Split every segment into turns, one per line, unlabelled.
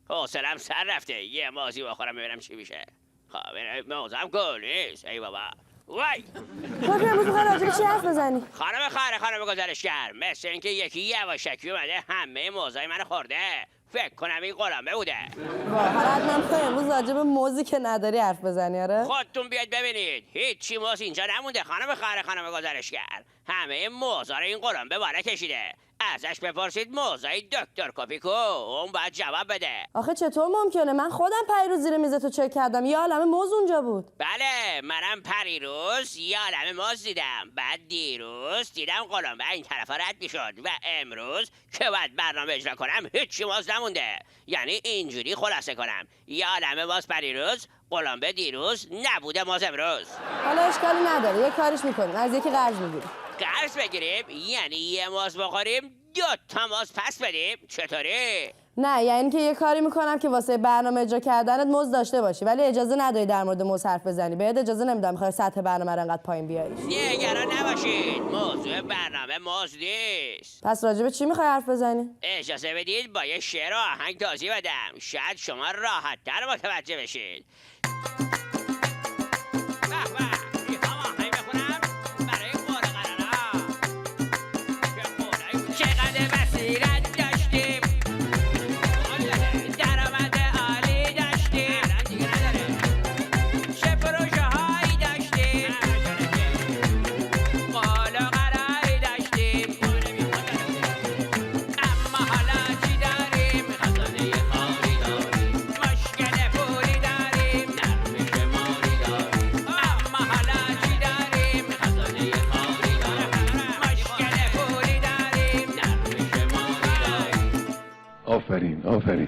حوصلم سر رفته، یه مازی بخورم ببینم چی میشه. خب موزم گل نیست. ای بابا وای.
کپی امروز میخوای راجع به چی حرف بزنی؟
خانم گزارشگر، مثل اینکه یکی یواشکی اومده همه موزای منو خورده. فکر کنم این قلمبه بوده.
واه، حالا حتما میخوای امروز راجع به موزی که نداری حرف بزنی. آره
خودتون بیاید ببینید، هیچی موز اینجا نمونده. خانم گزارشگر، همه موزا رو این قلمبه بالا کشیده. ازش بپرسید موزای دکتر کپیکو، اون باید جواب بده.
آخه چطور ممکنه؟ من خودم پیروز زیر میزتو چک کردم، یه عالمه موز اونجا بود.
بله، منم پریروز یه عالمه موز دیدم. بعد دیروز دیدم قلمبه این طرفا رد میشد و امروز که باید برنامه اجرا کنم هیچی موز نمونده. یعنی اینجوری خلاصه کنم، یه عالمه موز پریروز، قلمبه دیروز، نبوده موز امروز.
حالا اشکالی نداره، یه کاریش میکنیم، از یکی قرض میگیریم.
قرض بگیریم؟ یعنی یه موز بخوریم 2 تا موز پس بدیم؟ چطوری؟
نه، یعنی که یه کاری میکنم که واسه برنامه اجرا کردنت موز داشته باشی، ولی اجازه نداری در مورد موز حرف بزنی. بهت اجازه نمیدم میخوای سطح برنامه رو انقدر پایین بیاریش.
نگران نباشید، موضوع برنامه موز نیست.
پس راجع به چی میخوای حرف بزنی؟
اجازه بدید با یه شعر و آهنگ توضیح بدم، شاید شما راحت‌تر متوجه بشید.
آفرین.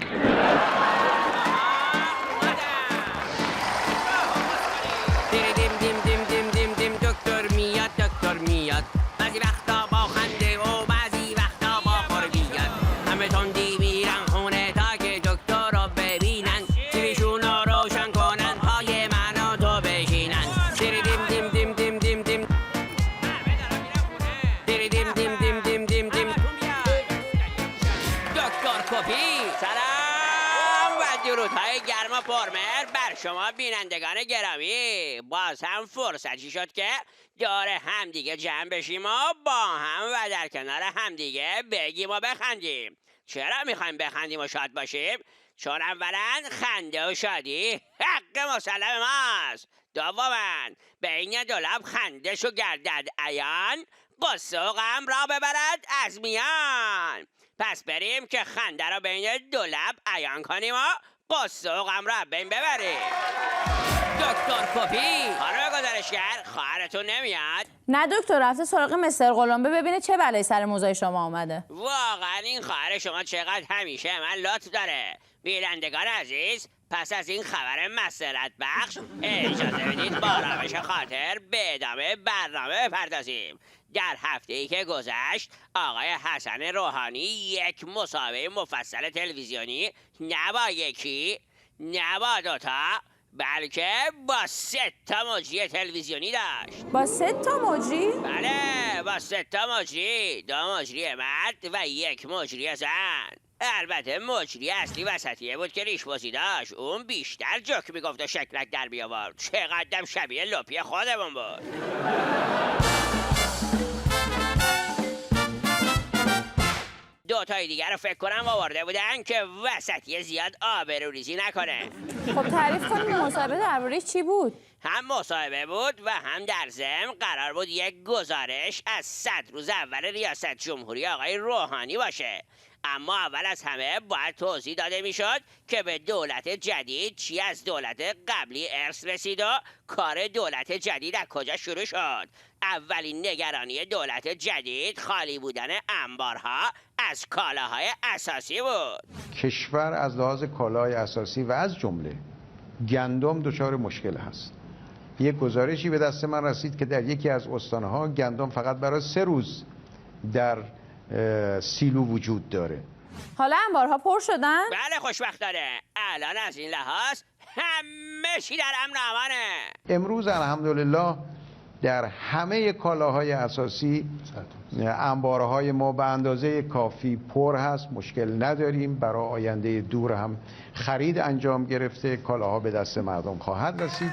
دکتر میاد بعضی وقتا با خنده و بعضی وقتا با خورگیت. همه تندی میرن خونه تا که دکتر رو ببینن، تیویشون رو روشن کنن، پای من و تو بشینن. دیری دیم دیم دیم دیم دیم دیم دیری دیم دیم دیم دیم دیم دیم. دکتر کپی. سلام و درودهای گرم و پرمهر بر شما بینندگان گرامی. باز هم فرصتی شد که دور همدیگه جمع بشیم و با هم و در کنار همدیگه بگیم و بخندیم. چرا میخوایم بخندیم و شاد باشیم؟ چون اولا خنده و شادی حق مسلم ماست. دوما بین دو لب خنده‌شو گردد عیان، قصه و غم را ببرد از میان. پس بریم که خنده را بین دو لب عیان کنیم و قصه و غم را بین ببریم. دکتر کپی. خانم گزارشگر، خواهرتون نمیاد؟
نه دکتر، رفته سراغ مستر قلمبه ببینه چه بلایی سر موزای شما آمده.
واقعا این خواهر شما چقدر همیشه من لطف داره. بینندگان عزیز، پس از این خبر مسرت بخش اجازه بدید با آرامش خاطر به ادامه برنامه بپردازیم. در هفته‌ای که گذشت آقای حسن روحانی یک مصاحبه مفصل تلویزیونی نه با یکی نه با 2 تا بلکه با 3 تا مجری تلویزیونی داشت.
با 3 تا مجری؟
بله، با 3 تا مجری، 2 مجری مرد و 1 مجری زن. البته مجری اصلی وسطیه بود که ریش‌بازی داشت، اون بیشتر جوک میگفت و شکلک در بیاورد. چقدر شبیه لپی خودمون بود. 2 تای دیگر رو فکر کنم آورده بودن که وسطی زیاد آبروریزی نکنه.
خب تعریف کنیم مصاحبه درباره چی بود؟
هم مصاحبه بود و هم در ضمن قرار بود یک گزارش از 100 روز اول ریاست جمهوری آقای روحانی باشه. اما اول از همه باید توضیح داده میشد که به دولت جدید چی از دولت قبلی ارث رسید و کار دولت جدید از کجا شروع شد. اولین نگرانی دولت جدید خالی بودن انبارها از کالاهای اساسی بود.
کشور از لحاظ کالاهای اساسی و از جمله گندم دچار مشکل هست. یک گزارشی به دست من رسید که در یکی از استانها گندم فقط برای 3 روز در سیلو وجود داره.
حالا انبارها پر شدن؟
بله خوشبختانه، الان از این لحاظ همه چی در امن و امانه.
امروز الحمدلله در همه کالاهای اساسی انبارهای ما به اندازه کافی پر هست، مشکل نداریم. برای آینده دور هم خرید انجام گرفته، کالاها به دست مردم خواهد رسید.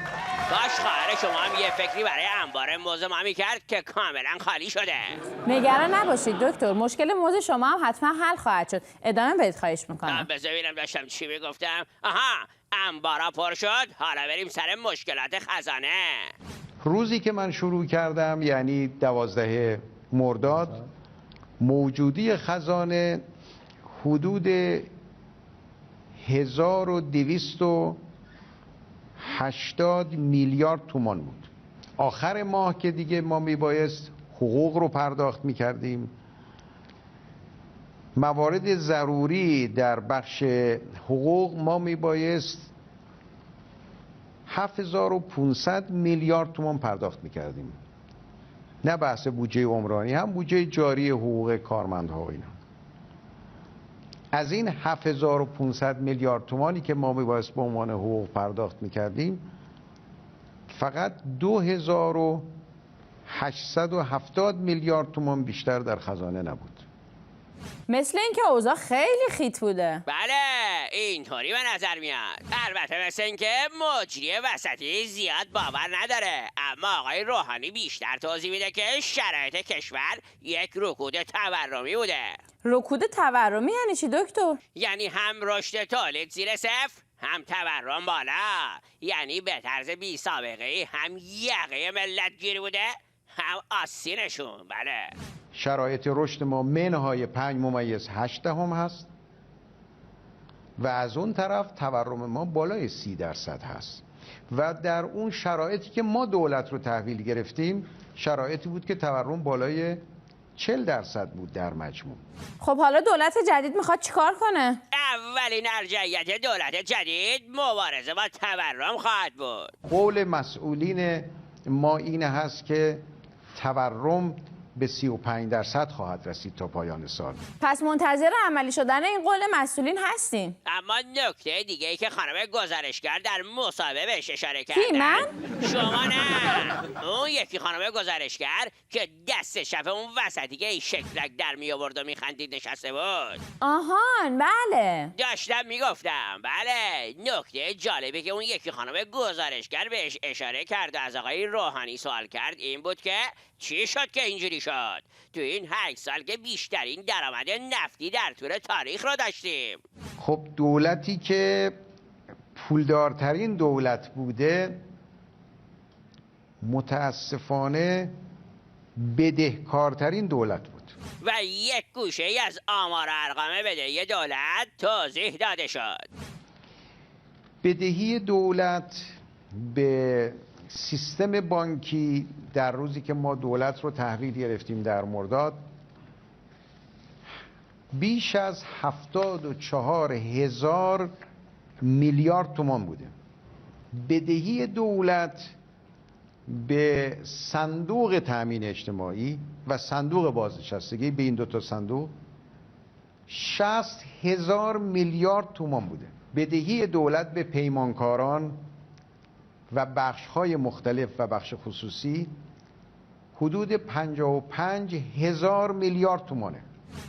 باش خواهر شما هم یه فکری برای انبار موز ما میکرد که کاملا خالی شده.
نگران نباشید دکتر، مشکل موز شما هم حتما حل خواهد شد. ادامه بدید خواهش میکنم.
بذار ببینم داشتم چی میگفتم. آها، انبارا پر شد، حالا بریم سر مشکلات خزانه.
روزی که من شروع کردم یعنی 12 مرداد، موجودی خزانه حدود 1280 میلیارد تومان بود. آخر ماه که دیگه ما میبایست حقوق رو پرداخت میکردیم، موارد ضروری در بخش حقوق ما میبایست 7500 میلیارد تومان پرداخت میکردیم. نه بحث بودجه عمرانی، هم بودجه جاری حقوق کارمندها و اینا. از این 7500 میلیارد تومانی که ما میبایست به عنوان حقوق پرداخت میکردیم، فقط 2870 میلیارد تومان بیشتر در خزانه نبود.
مثل اینکه اوضاع خیلی خیت بوده.
بله اینطوری به نظر میاد. البته مثل اینکه مجری وسطی زیاد باور نداره، اما آقای روحانی بیشتر توضیح میده که شرایط کشور یک رکود تورمی بوده.
رکود تورمی یعنی چی دکتر؟
یعنی هم رشد تولید زیر صفر، هم تورم بالا. یعنی به طرز بی سابقه ای هم یقه ملت گیر بوده، هم آستینشون. بله
شرایط رشد ما منهای 5.8 هست و از اون طرف تورم ما بالای 30% هست و در اون شرایطی که ما دولت رو تحویل گرفتیم شرایطی بود که تورم بالای 40% بود در مجموع.
خب حالا دولت جدید میخواد چیکار کنه؟
اولین ارجعیت دولت جدید مبارزه با تورم خواهد بود.
قول مسئولین ما این هست که تورم به 35% خواهد رسید تا پایان سال.
پس منتظر عملی شدن این قول مسئولین هستین.
اما نکته دیگه ای که خانم گزارشگر در مصاحبه بهش اشاره
کی،
کردن.
من؟
شما نه، اون یکی خانم گزارشگر که دست شب اون وسطی که شکلک در می آورد و میخندید نشسته بود.
آهان بله.
داشتم میگفتم. بله نکته جالبی که اون یکی خانم گزارشگر بهش اشاره کرد و از آقای روحانی سوال کرد این بود که چی شد که اینجوری شد؟ تو این 8 سال که بیشترین درآمد نفتی در طول تاریخ رو داشتیم.
خب دولتی که پولدارترین دولت بوده متاسفانه بدهکارترین دولت بود
و یک گوشه ای از آمار ارقام بدهی دولت توضیح داده شد.
بدهی دولت به سیستم بانکی در روزی که ما دولت رو تحویل گرفتیم در مرداد بیش از 74,000 میلیارد تومان بوده. بدهی دولت به صندوق تأمین اجتماعی و صندوق بازنشستگی، به این دوتا صندوق 60,000 میلیارد تومان بوده. بدهی دولت به پیمانکاران و بخش‌های مختلف و بخش خصوصی حدود 55,000 میلیارد تومانه.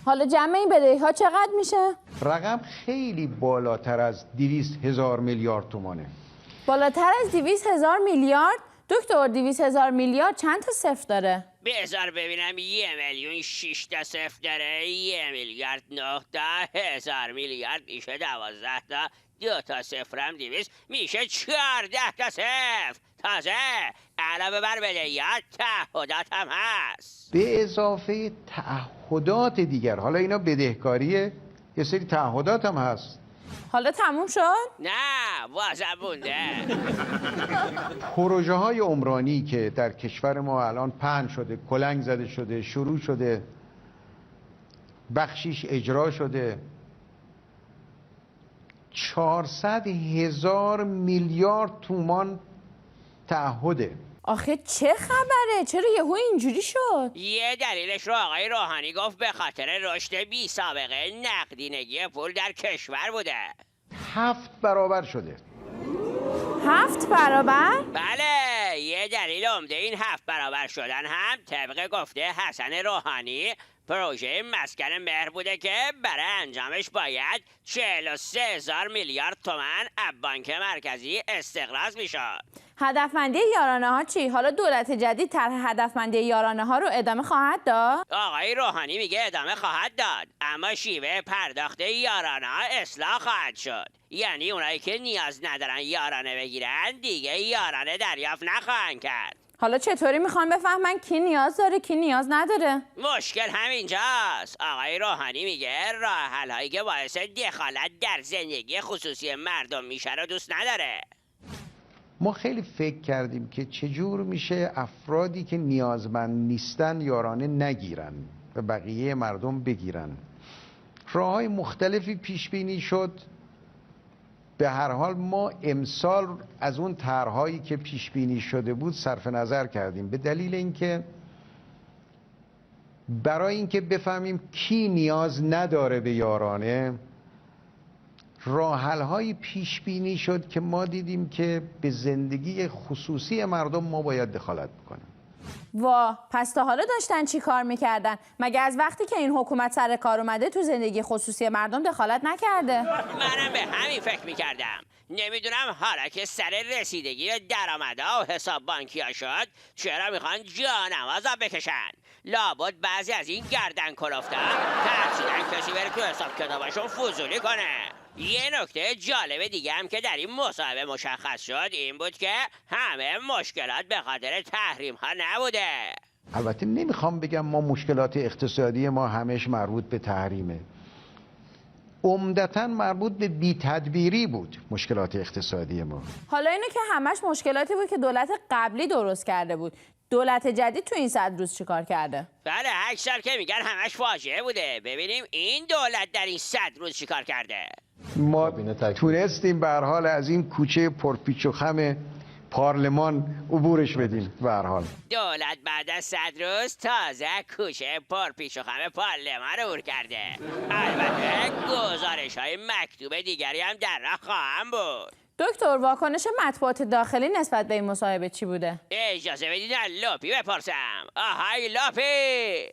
حالا جمع این بدهی ها چقدر میشه؟
رقم خیلی بالاتر از 200,000 میلیارد تومانه.
بالاتر از 200,000 میلیارد؟ دکتر 200,000 میلیارد چند تا صفر داره؟
بذار ببینم 1,000,006 تا صفر داره. 1,000,009,000 میلیارد میشه 12 تا، 2 تا صفر هم 200 میشه 14 تا صفر. تازه علاوه بر بدهیات تعهدات هم هست.
به اضافه تعهدات دیگر. حالا اینا بدهکاریه، یه سری تعهدات هم هست.
حالا تموم شد؟
نه بازم مونده.
پروژه های عمرانی که در کشور ما الان پهن شده، کلنگ زده شده، شروع شده، بخشیش اجرا شده، 400,000 میلیارد تومان تعهده.
آخه چه خبره؟ چرا یهو اینجوری شد؟
یه دلیلش رو آقای روحانی گفت به خاطر رشد بی سابقه نقدینگی پول در کشور بوده.
7 برابر شده.
7 برابر؟
بله یه دلیل عمده این 7 برابر شدن هم طبق گفته حسن روحانی پروژه مسکن مهر بوده که برای انجامش باید 43,000 میلیارد تومان از بانک مرکزی استقراض میشد.
هدفمندی یارانه ها چی؟ حالا دولت جدید طرح هدفمندی یارانه ها رو ادامه خواهد داد؟
آقای روحانی میگه ادامه خواهد داد، اما شیوه پرداخت یارانه ها اصلاح خواهد شد. یعنی اونایی که نیاز ندارن یارانه بگیرن دیگه یارانه دریافت نخواهند کرد.
حالا چطوری میخوان بفهمن کی نیاز داره کی نیاز نداره؟
مشکل همینجاست. آقای روحانی میگه راه حل هایی که باعث دخالت در زندگی خصوصی مردم میشه رو دوست نداره.
ما خیلی فکر کردیم که چجور میشه افرادی که نیازمند نیستن یارانه نگیرن و بقیه مردم بگیرن. راههای مختلفی پیش بینی شد. به هر حال ما امسال از اون طرحهایی که پیش بینی شده بود صرف نظر کردیم، به دلیل اینکه برای اینکه بفهمیم کی نیاز نداره به یارانه راه حل‌هایی پیش بینی شد که ما دیدیم که به زندگی خصوصی مردم ما باید دخالت بکنیم.
پس تا حالا داشتن چی کار میکردن؟ مگه از وقتی که این حکومت سر کار اومده تو زندگی خصوصی مردم دخالت نکرده؟
منم به همین فکر میکردم. نمیدونم حالا که سر رسیدگی درآمدها و حساب بانکی ها شد چرا میخوان جانمازا بکشن. لابد بعضی از این گردن کلفتا ترسیدن کسی بره تو حساب کتابشون فضولی کنه. یه نکته جالب دیگه هم که در این مصاحبه مشخص شد این بود که همه مشکلات به خاطر تحریم ها نبوده.
البته نمیخوام بگم ما مشکلات اقتصادی ما همش مربوط به تحریمه. عمدتاً مربوط به بی‌تدبیری بود مشکلات اقتصادی ما.
حالا اینو که همش مشکلاتی بود که دولت قبلی درست کرده بود. دولت جدید تو این 100 روز چیکار کرده؟
بله 8 سال که میگن همش فاجعه بوده. ببینیم این دولت در این 100 روز چیکار کرده.
ما تونستیم به هر حال از این کوچه پرپیچ و خم پارلمان عبورش بدیم. به هر حال
دولت بعد از 100 روز تازه کوچه پرپیچ و خم پارلمان عبور کرده. البته گزارش های مکتوب دیگری هم در راه خواهم بود.
دکتر واکنش مطبوعات داخلی نسبت به این مصاحبه چی بوده؟
اجازه بدید از لاپی بپرسم. آهای لاپی!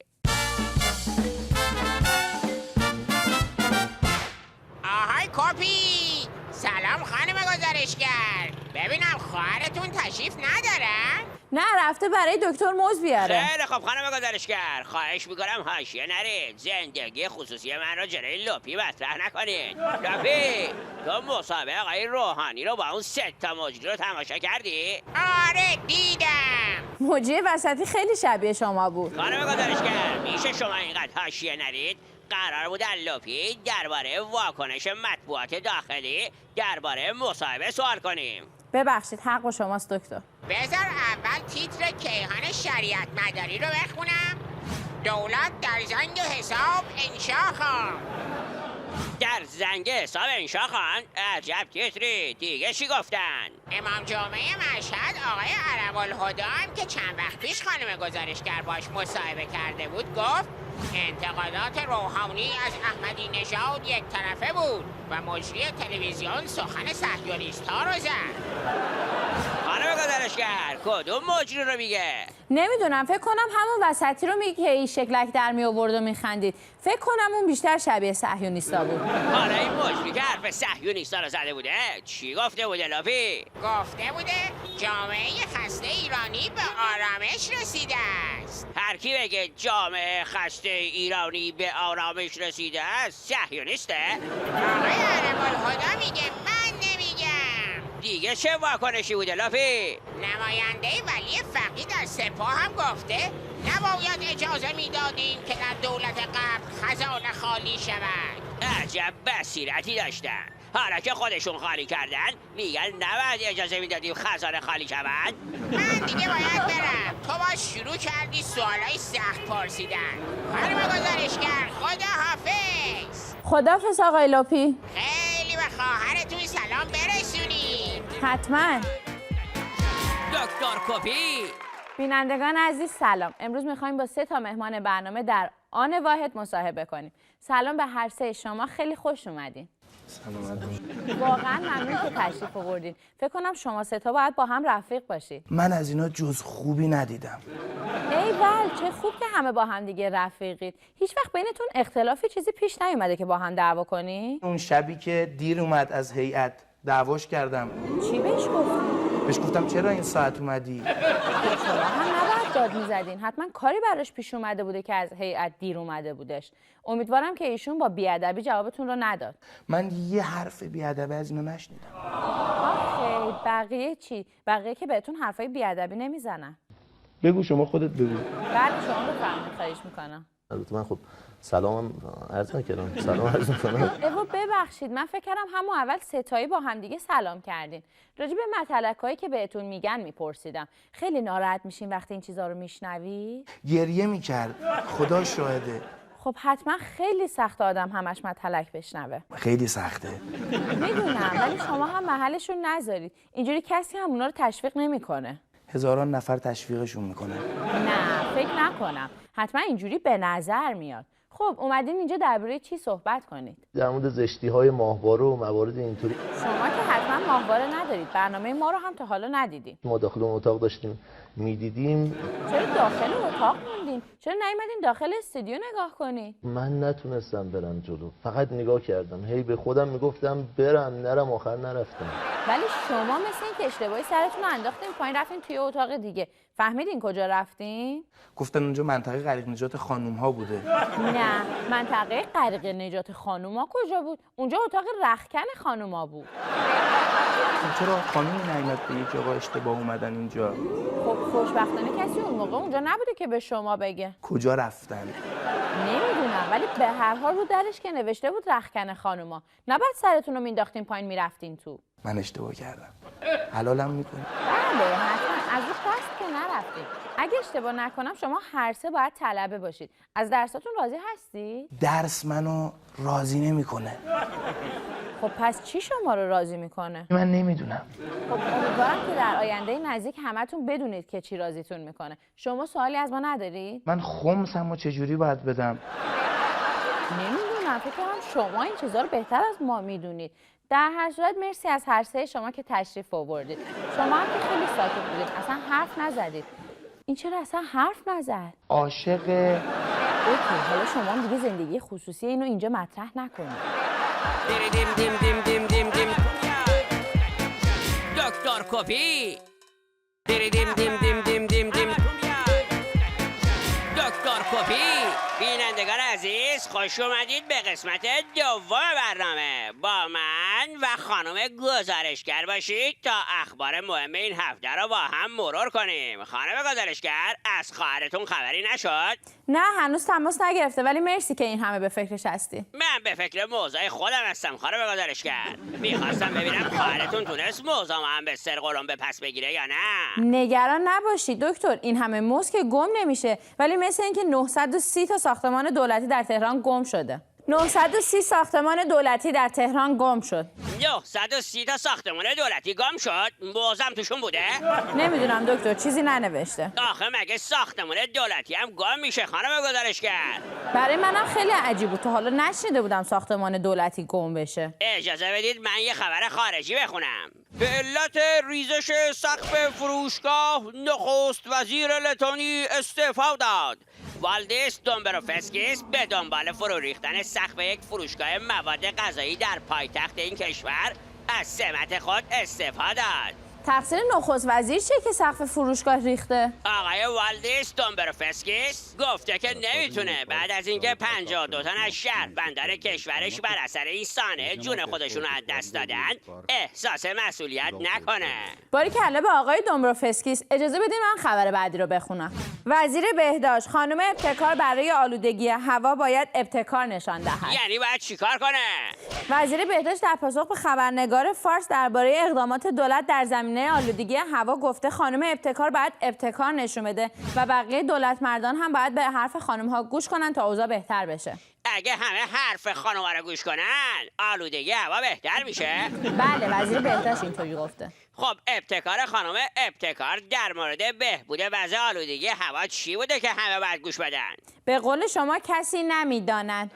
آهای کپی! سلام خانم گزارشگر. ببینم خواهرتون تشریف ندارن؟
نه رفته برای دکتر موز بیاره.
خیلی خب خانم گزارشگر، خواهش میکنم حاشیه نرید. زندگی خصوصی من رو جلوی لاپی مطرح نکنید. لاپی تو مصاحبه آقای روحانی رو با اون 3 تا مجری رو تماشا کردی؟
آره دیدم.
مجری وسطی خیلی شبیه شما بود.
خانم گزارشگر میشه شما اینقدر حاشیه نرید؟ قرار بود لاپی درباره واکنش مطبوعات داخلی درباره مصاحبه سوال کنیم.
ببخشید حق با شماست دکتر.
بذار اول تیتر کیهان شریعت مداری رو بخونم. دولت در زنگ حساب انشا خواند.
در زنگ حساب انشا خواند؟ عجب تیتری. دیگه چی گفتن؟
امام جمعه مشهد آقای علم‌الهدی هم که چند وقت پیش خانم گزارشگر باش مصاحبه کرده بود گفت انتقادات روحانی از احمدی نژاد یک طرفه بود و مجری تلویزیون سخن صهیونیست‌ها رو زد.
خانم گزارشگر کدوم مجری رو میگه؟
نمیدونم فکر کنم همون وسطی رو میگه که این شکلک در می آورد و میخندید. فکر کنم اون بیشتر شبیه صهیونیستا بود.
حالا این مجری که حرف صهیونیستا رو زده بوده چی گفته بوده لاپی؟
گفته بوده جامعه خسته ایرانی به آرامش رسیده است.
هر کی بگه جامعه خسته ایرانی به آرامش رسیده است صهیونیسته؟
آقای علم‌الهدی میگه من نمیگم.
دیگه چه واکنشی بوده لاپی؟
نماینده ولی فقید از سپاه هم گفته نباید اجازه میدادیم که در دولت قبل خزانه خالی شود.
عجب بصیرتی داشتن. حالا که خودشون خالی کردن میگن نباید اجازه میدادیم خزانه خالی شود.
من دیگه باید برم. تو باز شروع کردی سوالای سخت پرسیدن. خانم گزارشگر خداحافظ.
خداحافظ آقای لاپی.
خیلی به خواهرتون سلام برسونید.
حتما.
دکتر کپی.
بینندگان عزیز سلام. امروز میخوایم با 3 تا مهمان برنامه در آن واحد مصاحبه کنیم. سلام به هر 3 شما، خیلی خوش اومدین. واقعا ممنون که تشریف آوردین. فکر کنم شما سه تا باید با هم رفیق باشید.
من از اینا جز خوبی ندیدم.
ایول، چه خوب که همه با هم دیگه رفیقید. هیچ وقت بینتون اختلافی چیزی پیش نیومده که با هم دعوا کنی؟
اون شبی که دیر اومد از هیئت دعواش کردم.
چی بهش گفتی؟
بهش گفتم چرا این ساعت اومدی؟
شما هم نباید داد میزدین. حتما کاری براش پیش اومده بوده که از هیئت دیر اومده بودش. امیدوارم که ایشون با بیادبی جوابتون رو نداد.
من یه حرف بیادبی از اینا نشنیدم.
آخه بقیه چی؟ بقیه که بهتون حرفای بیادبی نمیزنن.
بگو شما خودت بگو.
بله شما بفرمایید، خواهش میکنم.
البته من خب سلامم عرض نکردم. سلام عرض میکنم.
ایوا ببخشید، من فکر کردم همون اول ستایی با هم دیگه سلام کردین. راجع به مطلقایی که بهتون میگن میپرسیدم. خیلی ناراحت میشین وقتی این چیزا رو میشنوی؟
گریه میکرد. خدا شاهده.
خب حتما خیلی سخت آدم همش مطلق بشنوه.
خیلی سخته.
میدونم، ولی شما هم محلشون نذارید. اینجوری کسی هم اونا رو تشویق نمیکنه.
هزاران نفر تشویقشون میکنه.
نه فکر نکنم. حتما اینجوری به نظر میاد. خب اومدین اینجا درباره چی صحبت کنید؟
در مورد زشتی‌های ماهواره و موارد اینطوری.
شما که حتما ماهواره ندارید. برنامه ما رو هم تا حالا ندیدین.
ما داخل اون اتاق داشتیم میدیدیم.
چرا داخل اتاق موندین؟ چرا نیومدین داخل استودیو نگاه کنید؟
من نتونستم برم جلو، فقط نگاه کردم. هی به خودم میگفتم برم نرم، آخر نرفتم.
ولی شما مثل این که اشتباهی سرتون رو انداختین پایین، رفتین توی اتاق دیگه. فهمیدین کجا رفتین؟
گفتن اونجا منطقه غریق نجات خانوم ها بوده.
نه، منطقه غریق نجات خانوما کجا بود؟ اونجا اتاق رختکن خانوما بود.
چرا خانومی نیامد به یک آقا اشتباه اومدن اینجا؟
خب خوشبختانه کسی اون موقع اونجا نبوده که به شما بگه.
کجا رفتن؟
نمیدونم، ولی به هر حال رو درش که نوشته بود رختکن خانوما. نباید سرتون رو مینداختین پایین میرفتین تو.
من اشتباه کردم. حلالم میکنی؟
بله حتما، از اون دست که نرفتید. اگه اشتباه نکنم شما هر سه باید طلبه باشید. از درساتون راضی هستی؟
درس منو راضی نمیکنه.
خب پس چی شما رو راضی میکنه؟
من نمیدونم.
خب امیدوارم که در آینده نزدیک همتون بدونید که چی راضیتون میکنه. شما سوالی از ما ندارید؟
من خمسمو چجوری باید بدم؟
نمیدونم، فکر کنم شما این چیزا رو بهتر از ما میدونید. در هر صورت مرسی از هر سه شما که تشریف آوردید. شما هم که خیلی ساکت بودید، اصلا حرف نزدید. این چرا اصلا حرف نزد؟
عاشق.
اوکی، حالا شما هم دیگه زندگی خصوصی اینو اینجا مطرح نکنید.
دکتر کپی. دکتر کپی. بینندگان عزیز، خوش اومدید به قسمت دوم برنامه. با من و خانم گزارشگر باشید تا اخبار مهم این هفته رو با هم مرور کنیم. خانم گزارشگر، از خواهرتون خبری نشد؟
نه هنوز تماس نگرفته، ولی مرسی که این همه به فکرش هستی.
من به فکر موضوع خودم هستم خانم گزارشگر. میخواستم ببینم خواهرتون تونست موضوع ما هم به سرقلم به پس بگیره یا نه.
نگران نباشید دکتر، این همه موز که گم نمیشه، ولی مثل اینکه 930 تا ساختمان دولتی در تهران گم شده. 930 ساختمان دولتی در تهران گم شد.
930 تا ساختمان دولتی گم شد؟ موزم توشون بوده؟
نمیدونم دکتر، چیزی ننوشته.
آخه مگه ساختمان دولتی هم گم میشه خانم گزارشگر؟
برای منم خیلی عجیب بود، تا حالا نشنیده بودم ساختمان دولتی گم بشه.
اجازه بدید من یه خبر خارجی بخونم. به علت ریزش سقف فروشگاه نخست وزیر لتونی استعفا داد. والدیس دومبروفسکیس به دنبال فرو ریختن سقف یک فروشگاه مواد غذایی در پایتخت این کشور از سمت خود استعفا داد.
تقصیر نخست وزیر چیه که سقف فروشگاه ریخته؟
آقای والدیس دومبروفسکیس گفته که نمیتونه بعد از اینکه 52 تن از شهروندان کشورش بر اثر این صحنه جون خودشون رو از دست دادن احساس مسئولیت نکنه.
باریکلا به آقای دومبروفسکیس. اجازه بدین من خبر بعدی رو بخونم. وزیر بهداشت: خانم ابتکار برای آلودگی هوا باید ابتکار نشان دهد.
یعنی باید چیکار کنه؟
وزیر بهداشت در پاسخ به خبرنگار فارس درباره اقدامات دولت در زمینه آلودگی هوا گفته خانم ابتکار باید ابتکار نشون بده و بقیه دولت مردان هم باید به حرف خانم ها گوش کنن تا اوضاع بهتر بشه.
اگه همه حرف خانم رو گوش کنن آلودگی هوا بهتر میشه؟
بله وزیر بهداشت اینطوری گفته.
خب ابتکار خانم ابتکار در مورد بهبود وضع آلودگی هوا چی بوده که همه باید گوش بدن؟
به قول شما کسی نمیداند.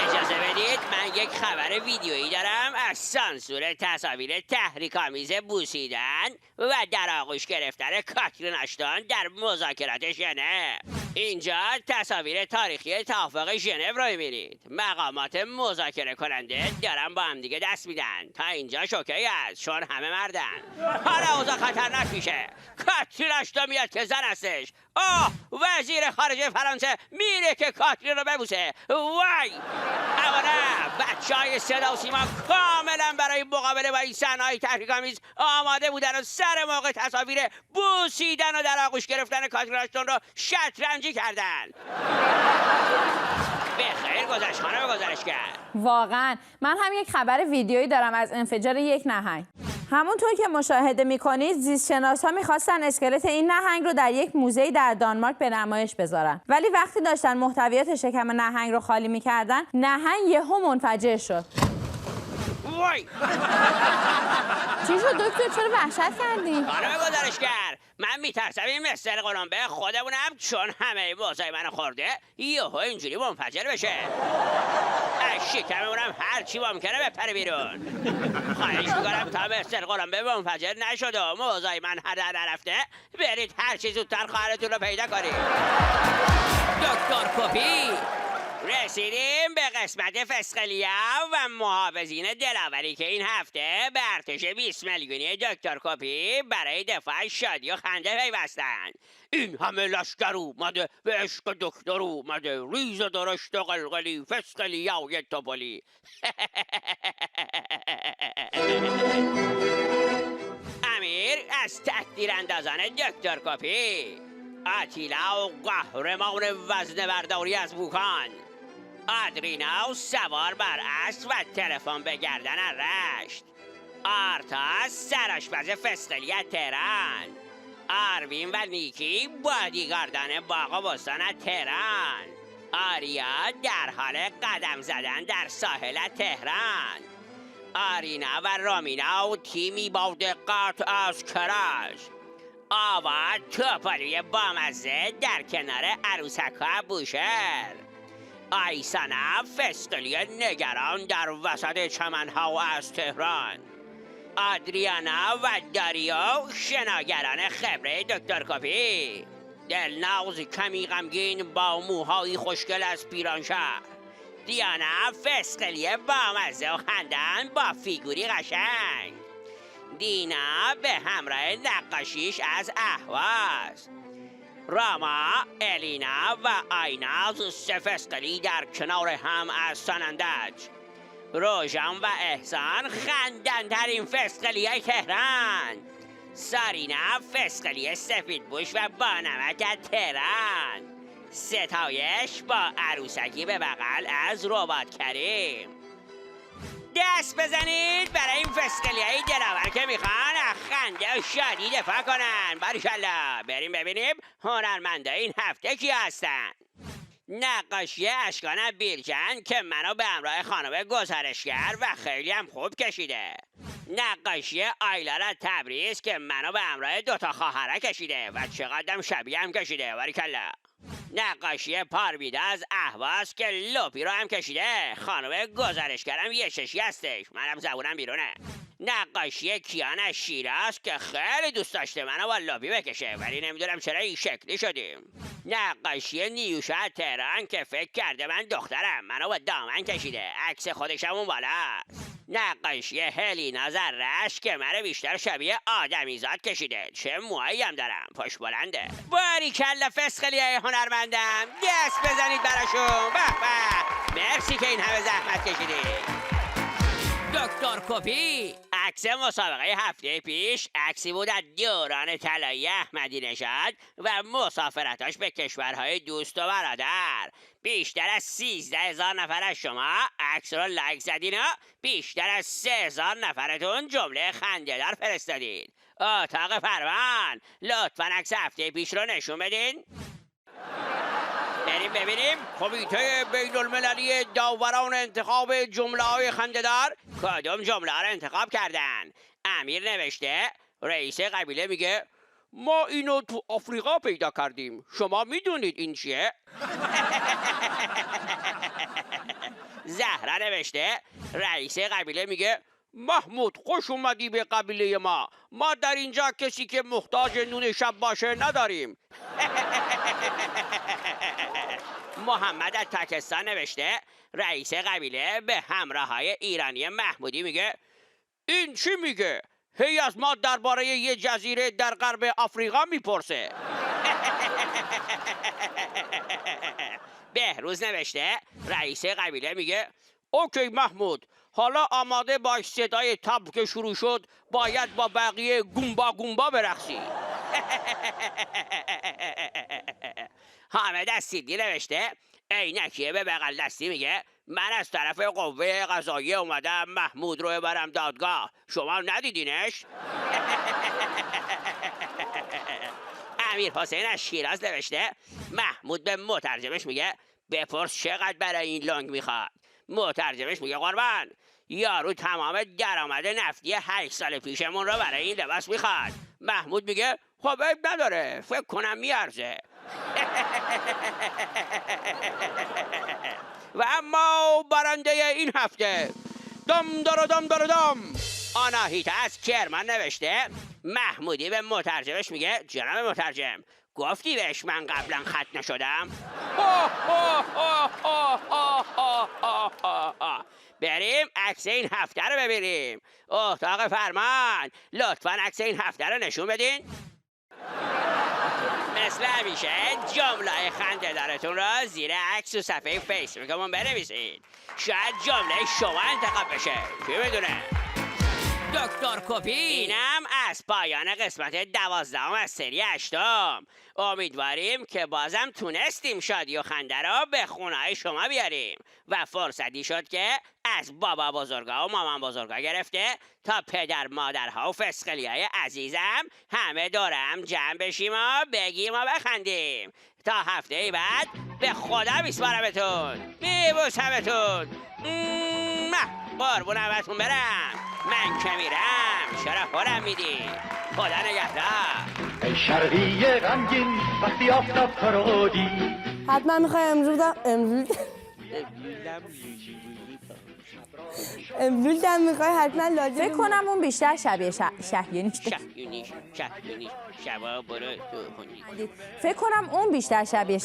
اجازه بدید من یک خبر ویدیویی دارم از سانسور تصاویر تحریک‌آمیز بوسیدن و در آغوش گرفتن کاترین آشتون در مذاکرات ژنو. اینجا تصاویر تاریخی توافق ژنو رو می‌بینید. مقامات مذاکره کننده دارن با هم دیگه دست میدن. تا اینجا شوکه‌ای است چون همه مردن. حالا اوضاع خطرناک میشه. کاترین آشتون میاد که زن هستش. وزیر خارجه فرانسه میره که کاترین رو ببوسه. وای! اما نه، بچه‌های صدا و سیما کاملا برای مقابله با این صحنه‌های تحریک‌آمیز آماده بودن و سر موقع تصاویر بوسیدن و در آغوش گرفتن کاترین آشتون رو شطرنجی کردن. به خیر گذشت خانم گزارشگر.
واقعا من هم یک خبر ویدیویی دارم از انفجار یک نهنگ. همونطور که مشاهده میکنید زیستشناس‌ها میخواستن اسکلت این نهنگ رو در یک موزه‌ای در دانمارک به نمایش بذارن، ولی وقتی داشتن محتویات شکم نهنگ رو خالی میکردن نهنگ یهو منفجر شد.
وای!
چی شد دکتر؟ چرا وحشت کردی؟
خانم گزارشگر، من میترسم این مستر قلمبه خودمونم چون همه موضوع منو خورده یهو اینجوری منفجر بشه. از شکممونم هر چی ممکنه بپره بیرون. خواهش میکنم تا مستر قلمبه منفجر نشد و موضوع من هدر نرفته برید هر چی زودتر خواهرتون رو پیدا کنید. دکتر کپی، رسیدیم به قسمت فسقلیا و محافظین دلاوری که این هفته به ارتش 20 میلیونی دکتر کپی برای دفاع شادی و خنده پیوستند. این همه لشکر اومده به عشق دکتر اومده، ریز و درشت و قلقلی فسقلیا و توپلی. امیر از تقدیر اندازان دکتر کپی، آتیلا و قهرمان وزن برداری از ووکان، آدرینا سوار بر اسب و تلفن به گردن رشت، آرتاس سرآشپز فسقلی تهران، آروین و نیکی بادیگاردان باغ و بستان تهران، آریا در حال قدم زدن در ساحل تهران، آرینا و رامینا و تیمی با دقت از کرج، آوا توپالی بامزه در کنار عروسک‌ها بوشهر، آیسانا فسقلی نگران در وسط چمنها از تهران، آدریانا و داریو شناگران خبره دکتر کپی، دلناز کمی غمگین با موهای خوشگل از پیرانشهر، دیانا فسقلی بامزه و خندان با فیگوری قشنگ، دینا به همراه نقاشیش از اهواز، راما، الینا و آیناز سه فسقلی در کنار هم از سنندج، روژان و احسان خندن‌ترین فسقلی تهران، سارینا فسقلی سفیدپوش و بانمک تهران، ستایش با عروسکی به بغل از ربات کریم. دست بزنید برای این فسقلی‌های دلاور که میخوان خنده و شادی دفاع کنن. باریکالله. بریم ببینیم هنرمندای این هفته کی هستن. نقاشی اشکان بیرجن که منو به همراه خانم گزارشگر و خیلی هم خوب کشیده. نقاشی آیلارا تبریز که منو به همراه دوتا خواهره کشیده و چقدرم شبیه هم کشیده. باریکالله. نقاشی پاربیده از اهواز که لپی رو هم کشیده. خانم گزارشگرم یه چشی هستش، منم زبونم بیرونه. نقاشی کیان از شیراز که خیلی دوست داشته منو با لپی بکشه ولی نمیدونم چرا این شکلی شدیم. نقاشی نیوشا از تهران که فکر کرده من دخترم منو با دامن کشیده، عکس خودشم اون بالاست. نقاشی هلینا زرش که منو بیشتر شبیه آدمیزاد کشیده، چه موهایی هم دارم، پشت بلنده. باریکلا فسقلیای هنرمندم، دست بزنید براشون. به به، مرسی که این همه زحمت کشیدید. دکتر کپی، عکس مسابقه هفته پیش عکسی بود از دوران طلایی احمدی نژاد و مسافرتاش به کشورهای دوست و برادر. بیشتر از 13,000 نفر از شما عکس رو لایک زدین و بیشتر از 3,000 نفرتون جمله خنده‌دار فرستادید. اتاق پروان، لطفاً عکس هفته پیش رو نشون بدین. بریم ببینیم کمیته بین المللی داوران انتخاب جمله های خنده‌دار کدوم جمله ها رو انتخاب کردن. امیر نوشته رئیس قبیله میگه ما اینو تو آفریقا پیدا کردیم، شما میدونید این چیه؟ زهرا نوشته رئیس قبیله میگه محمود خوش اومدی به قبیله ما در اینجا کسی که محتاج نون شب باشه نداریم. محمد از پاکستان نوشته رئیس قبیله به همراههای ایرانی محمودی میگه این چی میگه؟ هی از ما درباره یه جزیره در غرب آفریقا میپرسه. بهروز نوشته رئیس قبیله میگه اوکی محمود، حالا آماده باش، صدای تبل که شروع شد باید با بقیه گومبا گومبا برقصی. حامد از سیدنی نوشته عینکیه به بغل دستی میگه من از طرف قوه قضاییه اومدم محمود رو ببرم دادگاه، شما ندیدینش؟ امیر حسین از شیراز نوشته محمود به مترجمش میگه بپرس چقدر برای این لنگ میخواد. مترجمش میگه قربان یارو تمام درآمد نفتی 8 سال پیشمون رو برای این لباس میخواد. محمود میگه خب عیب نداره، فکر کنم میارزه. و اما برنده این هفته دم آناهیتا از کرمان نوشته محمودی به مترجمش میگه جناب مترجم گفتی بهش من قبلا خط نشدم؟ بریم عکس این هفته رو ببینیم. اتاق فرمان لطفاً عکس این هفته رو نشون بدین. مثل همیشه جمله خنده دارتون را زیر عکس و صفحه فیسبوکمون بنویسید. شاید جمله شما انتخاب بشه، کی میدونه؟ دکتر کپی اینم از پایان قسمت 12 از سری 8. امیدواریم که بازم تونستیم شادی و خنده را به خونه‌های شما بیاریم و فرصتی شد که از بابا بزرگا و مامان بزرگا گرفته تا پدر مادرها و فسقلیای عزیزم همه دورم جمع بشیم و بگیم و بخندیم. تا هفته بعد به خدا میسپارمتون، میبوسمتون. قربون همتون برم. من که میرم چرا خودم میدی؟ خدا نگهدار.
ای شرقی غمگین وقتی آفتاب فرودی
حتما میخوای امروز هم میخوای حتما لازم.
فکر کنم اون بیشتر شبیه شهیونیش.
شبا برو تو خونی.
فکر کنم اون بیشتر شبیه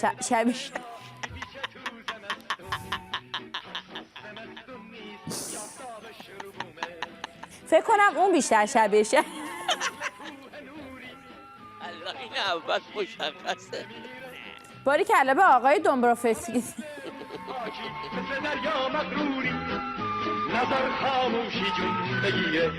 فکر کنم اون بیشتر شبیه
الله این اول مشخصه.
باری کلا به آقای دومبروفسکی.
مثل دریا مغروری نظر خاموشی جون بگیره